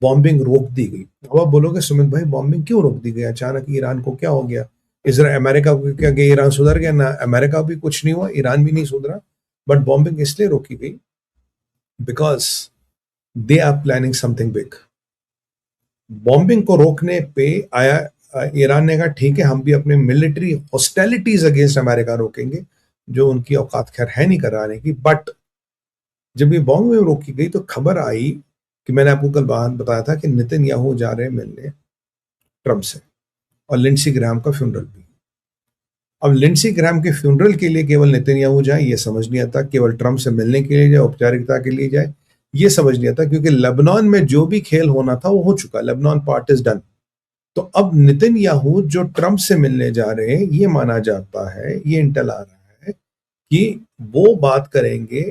Bombing रोक दी गई। अब आप बोलोगे सुमित भाई बॉम्बिंग क्यों रोक दी गई अचानक, ईरान को क्या हो गया, इसराइल अमेरिका को क्या गया, ईरान सुधर गया? ना, अमेरिका भी कुछ नहीं हुआ, ईरान भी नहीं सुधरा। बट बॉम्बिंग इसलिए रोकी गई because they are planning something big. Bombing को रोकने पे आया ईरान ने कहा ठीक है हम भी अपने मिलिट्री हॉस्टिलिटीज अगेंस्ट अमेरिका रोकेंगे, जो उनकी औकात खैर है नहीं कराने की। बट जब ये बॉम्बिंग रोकी गई तो खबर आई कि मैंने आपको कल बात बताया था कि नेतन्याहू जा रहे हैं मिलने ट्रम्प से, और लिंडसी ग्राहम का फ्यूनरल भी। अब लिंडसी ग्राहम के फ्यूनरल के लिए केवल नेतन्याहू जाए ये समझ नहीं आता, केवल ट्रम्प से मिलने के लिए जाए, औपचारिकता के लिए जाए ये समझ नहीं आता, क्योंकि लेबनान में जो भी खेल होना था वो हो चुका, लेबनान पार्ट इज डन। तो अब नेतन्याहू जो ट्रम्प से मिलने जा रहे हैं ये माना जाता है, ये इंटेल आ रहा है कि वो बात करेंगे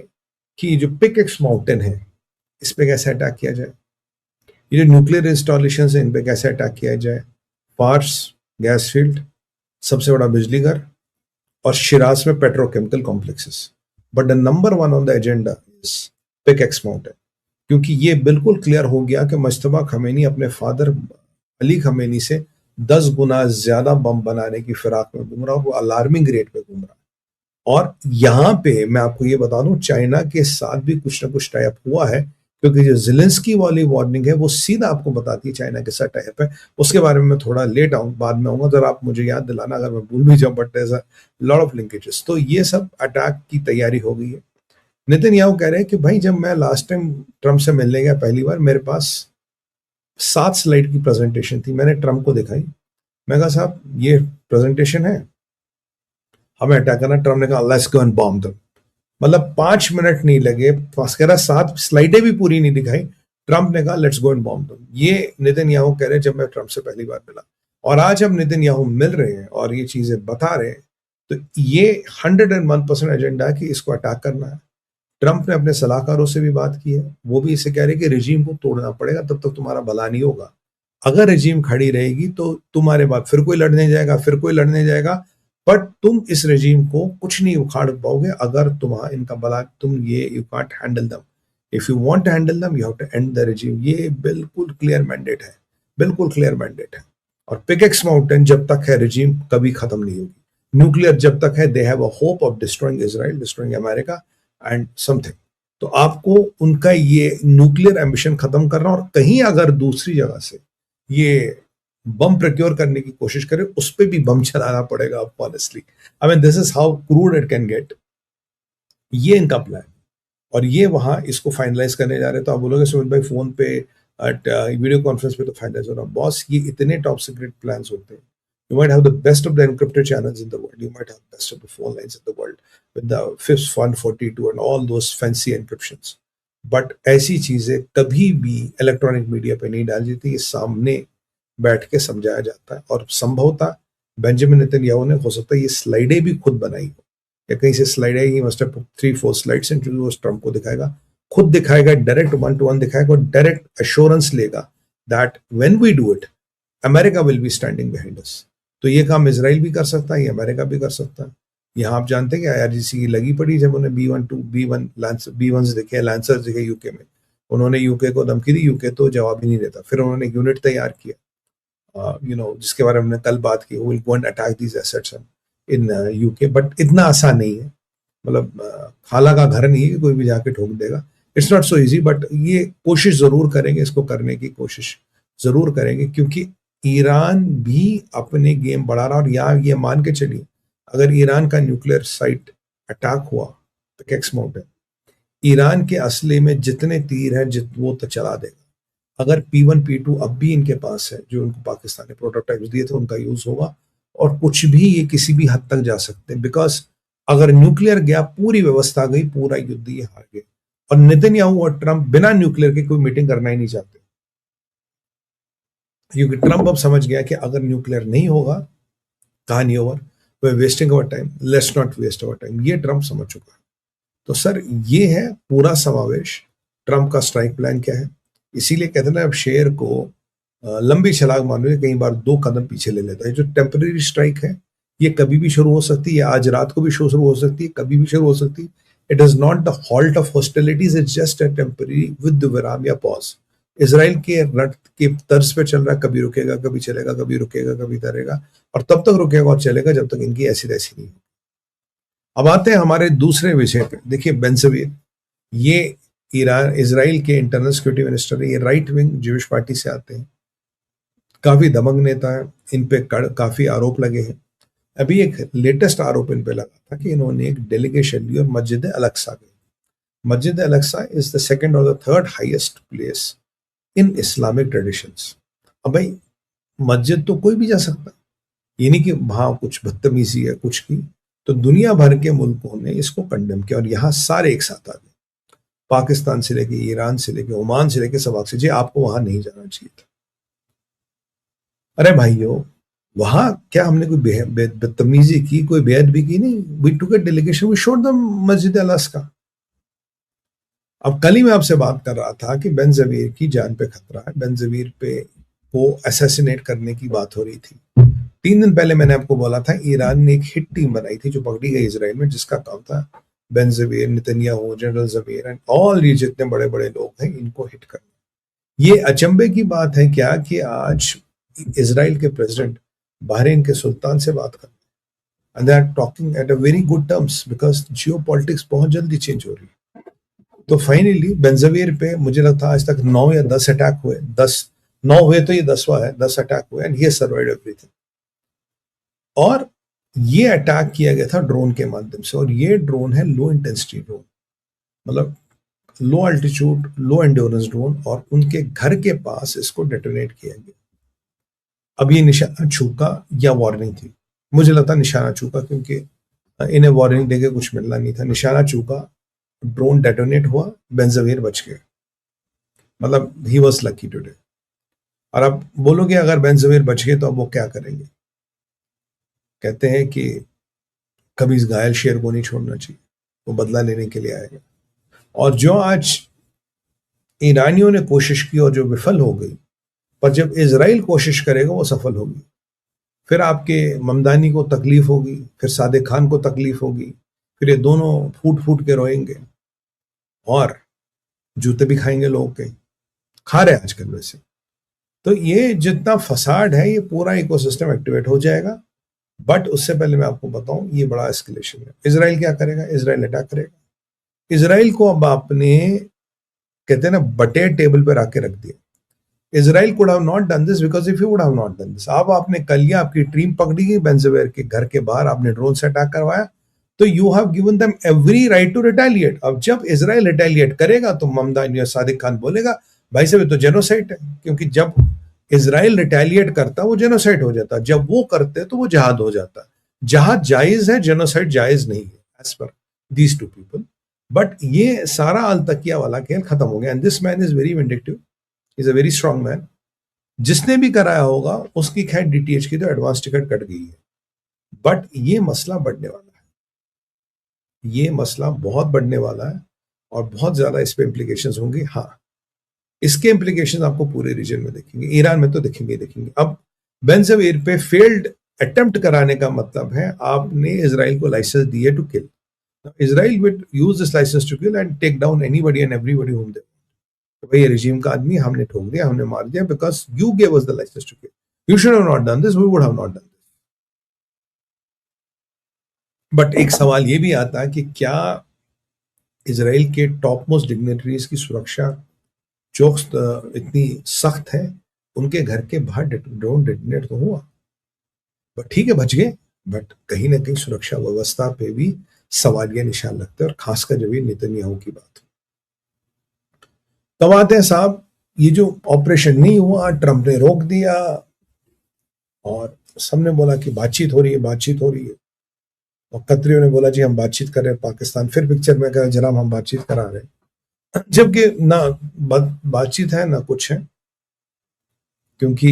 कि जो पिकेक्स माउंटेन है इस पे कैसे अटैक किया जाए, ये जो न्यूक्लियर इंस्टॉलेशन है इन पे कैसे अटैक किया जाए, फार्स गैस फील्ड, सबसे बड़ा बिजली घर, और शिराज में petrochemical complexes. But the number one on the agenda is pickaxe mountain, क्योंकि ये बिल्कुल क्लियर हो गया कि मुश्तबा खमेनी अपने फादर अली खमेनी से 10 गुना ज्यादा बम बनाने की फिराक में घूम रहा है, वो अलार्मिंग रेट पे घूम रहा है। और यहाँ पे मैं आपको ये बता दूं चाइना के साथ भी कुछ ना कुछ टाइप हुआ है, क्योंकि जो जिलेंस्की वाली वार्निंग है वो सीधा आपको बताती है चाइना के साथ टाइप है। उसके बारे में मैं थोड़ा लेट आऊँ, बाद में आऊंगा, जरा आप मुझे याद दिलाना अगर मैं भूल भी जाऊं, but there is a lot of linkages. तो ये सब अटैक की तैयारी हो गई है। नेतन्याहू कह रहे हैं कि भाई जब मैं लास्ट टाइम ट्रम्प से मिलने गया पहली बार, मेरे पास 7 स्लाइड की प्रेजेंटेशन थी, मैंने ट्रम्प को दिखाई, मैं कहा साहब ये प्रेजेंटेशन है, हमें अटैक करना। ट्रम्प ने कहा let's go and bomb them. मतलब 5 मिनट नहीं लगे, कह रहा 7 स्लाइडें भी पूरी नहीं दिखाई, ट्रम्प ने कहा let's go and bomb them. ये नेतन्याहू कह रहे हैं जब मैं ट्रम्प से पहली बार मिला। और आज हम नेतन्याहू मिल रहे हैं और ये चीजें बता रहे हैं, तो ये 101% एजेंडा है कि इसको अटैक करना है। ट्रम्प ने अपने सलाहकारों से भी बात की है, वो भी इसे कह रहे हैं कि रिजीम को तोड़ना पड़ेगा, तब तक तुम्हारा भला नहीं होगा। अगर रिजीम खड़ी रहेगी तो तुम्हारे बाद फिर कोई लड़ने जाएगा, फिर कोई लड़ने जाएगा, बट तुम इस रेजिम को कुछ नहीं उखाड़ पाओगे अगर तुम्हारा इनका भला, तुम ये you can't handle them. If you want to handle them you have to end the regime. ये बिल्कुल क्लियर मैंडेट है, बिल्कुल क्लियर मैंडेट है। और पिकेक्स माउंटेन जब तक है रेजिम कभी खत्म नहीं होगी। न्यूक्लियर जब तक है they have a hope of destroying Israel, destroying America and something. तो आपको उनका ये न्यूक्लियर एम्बिशन खत्म करना, और कहीं अगर दूसरी जगह से ये बम प्रोक्योर करने की कोशिश करे उस पर भी बम चलाना पड़ेगा आपको, honestly. I mean this is how crude it can get. ये इनका प्लान, और ये वहां इसको फाइनलाइज करने जा रहे हैं। तो आप बोलोगे सुमित भाई फोन पे वीडियो कॉन्फ्रेंस पे तो फाइनलाइज हो रहा। बॉस ये इतने टॉप सीक्रेट प्लान्स होते हैं। You might have the best of the encrypted channels in the world. You might have the best of the phone lines in the world with the FIPS 142 and all those fancy encryptions. But ऐसी चीजें कभी भी electronic media पे नहीं डाली जाती, ये सामने बैठ के समझाया जाता है। और संभवतः बेंजामिन नेतन्याहू ने हो सकता है ये स्लाइडें भी खुद बनाई हो, या कहीं से स्लाइड आएगी, मस्ट हैव 3-4 स्लाइड्स एंड जो ट्रम्प को दिखाएगा, खुद दिखाएगा, डायरेक्ट 1-to-1 दिखाएगा, और डायरेक्ट एश्योरेंस लेगा that when we do it America will be standing behind us. तो ये काम इजराइल भी कर सकता है, ये अमेरिका भी कर सकता है। यहाँ आप जानते हैं कि IRGC की लगी पड़ी जब उन्हें B1 दिखे, लैंसर्स दिखे यूके में, उन्होंने यूके को धमकी दी, यूके तो जवाब ही नहीं देता। फिर उन्होंने यूनिट तैयार किया, जिसके बारे में हमने कल बात की, will go and attack these assets in UK. But इतना आसान नहीं है, मतलब खाला का घर नहीं है कि कोई भी जाके ठोक देगा। It's not so easy, but ये कोशिश जरूर करेंगे, इसको करने की कोशिश जरूर करेंगे, क्योंकि ईरान भी अपने गेम बढ़ा रहा। और यहाँ ये मान के चलिए अगर ईरान का न्यूक्लियर साइट अटैक हुआ पिकेक्स माउंटेन, ईरान के असले में जितने तीर हैं वो तो चला देगा। अगर P1 P2 अब भी इनके पास है, जो उनको पाकिस्तान ने प्रोटोटाइप्स दिए थे, उनका यूज होगा, और कुछ भी ये किसी भी हद तक जा सकते हैं। बिकॉज अगर न्यूक्लियर गया पूरी व्यवस्था गई, पूरा युद्ध ये हार गए। और नेतन्याहू और ट्रम्प बिना न्यूक्लियर के कोई मीटिंग करना ही नहीं चाहते, क्योंकि ट्रम्प अब समझ गया कि अगर न्यूक्लियर नहीं होगा कहानी over, we wasting our time, let's not waste our time. ये ट्रम्प समझ चुका है। तो सर ये है पूरा समावेश। ट्रम्प का स्ट्राइक प्लान क्या है, इसीलिए कहते हैं ना अब शेर को लंबी छलांग मारने में कई बार 2 कदम पीछे ले लेता है। जो टेम्पररी स्ट्राइक है ये कभी भी शुरू हो सकती है, आज रात को भी शुरू हो सकती है, कभी भी शुरू हो सकती है। It is not the halt of hostilities, it's just a temporary with विराम या पॉज। इसराइल के रट के तर्ज पे चल रहा है, कभी रुकेगा कभी चलेगा, कभी रुकेगा कभी तरेगा, और तब तक रुकेगा और चलेगा जब तक इनकी ऐसी तैसी नहीं हो। अब आते हैं हमारे दूसरे विषय पे। देखिए बेंसवीर, ये ईरान इसराइल के इंटरनल सिक्योरिटी मिनिस्टर है, ये राइट विंग ज्यूइश पार्टी से आते हैं, काफी दबंग नेता है, इन पे काफी आरोप लगे हैं। अभी एक लेटेस्ट आरोप इन पे लगा था कि इन्होंने एक डेलीगेशन ली और मस्जिद अल-अक्सा गई। मस्जिद अल-अक्सा इज द सेकंड और the third highest place in Islamic traditions. अब भाई मस्जिद तो कोई भी जा सकता, ये नहीं कि वहां कुछ बदतमीजी है कुछ की। तो दुनिया भर के मुल्कों ने इसको कंडेम किया और यहाँ सारे एक साथ आ गए, पाकिस्तान से लेके ईरान से लेके ओमान से लेके सब से, जी आपको वहां नहीं जाना चाहिए था। अरे भाइयों, वहां क्या हमने कोई बदतमीजी की, कोई बेअदबी की? नहीं। We took a delegation, we showed the masjid Al-Aqsa. अब कल ही मैं आपसे बात कर रहा था कि बेंजवीर की जान पे खतरा है, बेंजवीर पे को असैसिनेट करने की बात हो रही थी। 3 दिन पहले मैंने आपको बोला था ईरान ने एक हिट टीम बनाई थी जो पकड़ी गई इसराइल में, जिसका काम था Ben-Gvir, Netanyahu, general Zamir and all ये जितने बड़े बड़े लोग हैं इनको हिट करना। ये अचंभे की बात है क्या कि आज इसराइल के प्रेसिडेंट बहरीन के सुल्तान से बात कर रहे हैं, and they are talking at a very good terms because geopolitics बहुत जल्दी चेंज हो रही है। तो फाइनली बेंजवीर पे मुझे लगता है आज तक 9 या 10 अटैक हुए, 9 हुए तो ये 10वां है, 10 अटैक हुए एंड ही सर्वाइव्ड एवरीथिंग। और ये अटैक किया गया था ड्रोन के माध्यम से, और ये ड्रोन है लो इंटेंसिटी ड्रोन, मतलब लो अल्टीट्यूड लो एंड्योरेंस ड्रोन, और उनके घर के पास इसको डेटोनेट किया गया। अब ये निशाना चूका या वार्निंग थी? मुझे लगता निशाना चूका, क्योंकि इन्हें वार्निंग देके कुछ मिलना नहीं था। निशाना चूका, ड्रोन डेटोनेट हुआ, बेंजवीर बच गए, मतलब ही वॉज लकी टुडे। और अब बोलोगे अगर बेंजवीर बच गए तो अब वो क्या करेंगे? कहते हैं कि कभी इस घायल शेर को नहीं छोड़ना चाहिए, वो बदला लेने के लिए आएगा। और जो आज ईरानियों ने कोशिश की और जो विफल हो गई, पर जब इजराइल कोशिश करेगा वो सफल होगी। फिर आपके ममदानी को तकलीफ होगी, फिर सादिक खान को तकलीफ होगी, फिर ये दोनों फूट फूट के रोएंगे और जूते भी खाएंगे लोगों के, खा रहे आजकल वैसे। तो ये जितना फसाड है ये पूरा इकोसिस्टम एक्टिवेट हो जाएगा। बट उससे पहले मैं आपको बताऊं ये बड़ा एस्केलेशन है। इजराइल क्या करेगा? इजराइल अटैक करेगा। इजराइल को अब आपने, कहते हैं ना, बटे टेबल पर आके रख दिया। Israel could have not done this because if you would have not done this, अब आपने कल या आपकी टीम पकड़ी गई बेंजवीर के घर के बाहर, आपने ड्रोन से अटैक करवाया, तो you have given them every right to retaliate. अब जब इजराइल रिटेलिएट करेगा तो ममदानी और सादिक खान बोलेगा भाई साहब ये तो जेनोसाइड है, क्योंकि जब इजराइल रिटेलिएट करता वो जेनोसाइड हो जाता, जब वो करते तो वो जहाद हो जाता। जहाद जायज है, जेनोसाइड जायज नहीं है as per these two people. But ये सारा अल तकिया वाला खेल खत्म हो गया, and this man is very vindictive, is a very strong man. जिसने भी कराया होगा उसकी खैर डीटीएच की तो एडवांस टिकट कट गई है। बट ये मसला बढ़ने वाला है, ये मसला बहुत बढ़ने वाला है और बहुत ज्यादा इस पे इम्प्लीकेशंस होंगे। हाँ, इसके इम्प्लीकेशंस आपको पूरे रीजन में देखेंगे, ईरान में तो देखेंगे देखेंगे। अब बेंजवीर पे फेल्ड अटेम्प्ट कराने का मतलब है आपने इजराइल को लाइसेंस दिए to kill. Israel will use this licence to kill and take down anybody and everybody whom they, भाई रेजिम का आदमी हमने ठोक दिया, हमने मार दिया, because you gave us the licence to kill, you should have not done this, we would have not done this. But एक सवाल ये भी आता है कि क्या इजराइल के टॉप मोस्ट डिग्नेटरीज की सुरक्षा चौकस इतनी सख्त है? उनके घर के बाहर ड्रोन डेटोनेट तो हुआ, बट ठीक है बच गए, बट कहीं ना कहीं सुरक्षा व्यवस्था पे भी सवालिया निशान लगते हैं, और खासकर जब ये नेतन्याहू की बात। तब आते हैं साहब, ये जो ऑपरेशन नहीं हुआ, ट्रंप ने रोक दिया और सबने बोला कि बातचीत हो रही है, बातचीत हो रही है, और कतरियों ने बोला जी हम बातचीत कर रहे हैं पाकिस्तान, फिर पिक्चर में कहा जनाब हम बातचीत करा रहे हैं, जबकि ना बातचीत है ना कुछ है, क्योंकि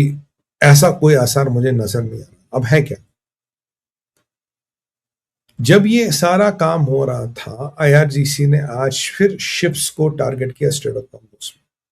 ऐसा कोई आसार मुझे नजर नहीं आ रहा। अब है क्या? जब ये सारा काम हो रहा था, आईआरजीसी ने आज फिर शिप्स को टारगेट किया स्ट्रेट ऑफ हॉर्मुज में।